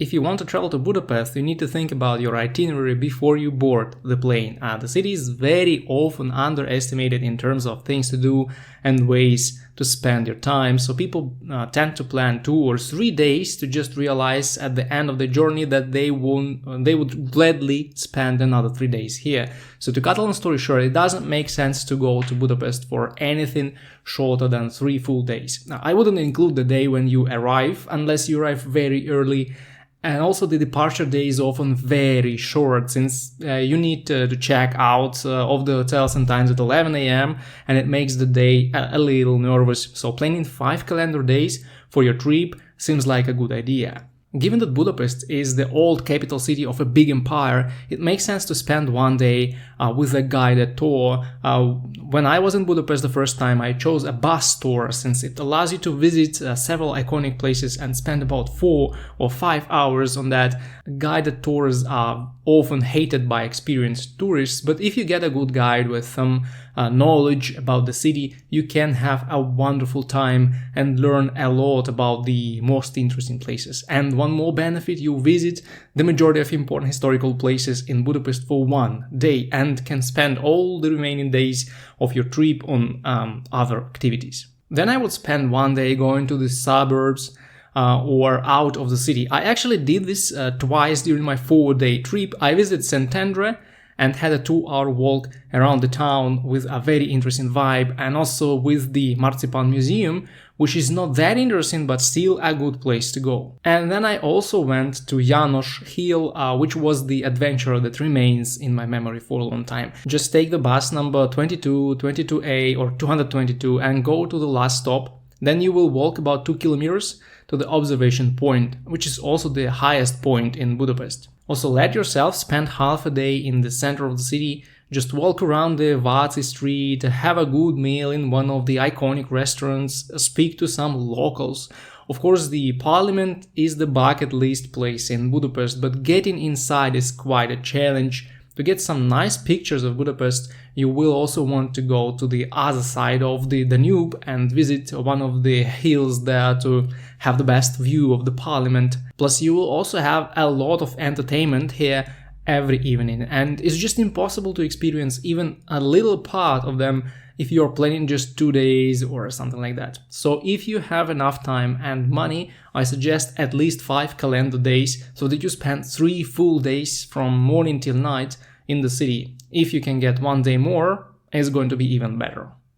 If you want to travel to Budapest, you need to think about your itinerary before you board the plane. The city is very often underestimated in terms of things to do and ways to spend your time, so people tend to plan 2 or 3 days to just realize at the end of the journey that they would gladly spend another 3 days here. So to cut a long story short, it doesn't make sense to go to Budapest for anything shorter than 3 full days. Now, I wouldn't include the day when you arrive unless you arrive very early. And also the departure day is often very short, since you need to check out of the hotel sometimes at 11 a.m. and it makes the day a little nervous. So planning 5 calendar days for your trip seems like a good idea. Given that Budapest is the old capital city of a big empire, it makes sense to spend 1 day with a guided tour. When I was in Budapest the first time, I chose a bus tour since it allows you to visit several iconic places and spend about 4 or 5 hours on that. Guided tours are often hated by experienced tourists, but if you get a good guide with some knowledge about the city, you can have a wonderful time and learn a lot about the most interesting places. And one more benefit, you visit the majority of important historical places in Budapest for 1 day and can spend all the remaining days of your trip on other activities. Then I would spend 1 day going to the suburbs or out of the city. I actually did this twice during my 4-day trip. I visited Szentendre and had a 2-hour walk around the town with a very interesting vibe, and also with the Marzipan Museum, which is not that interesting but still a good place to go. And then I also went to János Hill, which was the adventure that remains in my memory for a long time. Just take the bus number 22, 22A or 222 and go to the last stop. Then you will walk about 2 kilometers to the observation point, which is also the highest point in Budapest. Also, let yourself spend half a day in the center of the city, just walk around the Váci street, have a good meal in one of the iconic restaurants, speak to some locals. Of course, the parliament is the bucket list place in Budapest, but getting inside is quite a challenge. To get some nice pictures of Budapest, you will also want to go to the other side of the Danube and visit one of the hills there to have the best view of the parliament. Plus, you will also have a lot of entertainment here every evening, and it's just impossible to experience even a little part of them if you're planning just 2 days or something like that. So if you have enough time and money, I suggest at least 5 calendar days so that you spend 3 full days from morning till night in the city. If you can get 1 day more, it's going to be even better.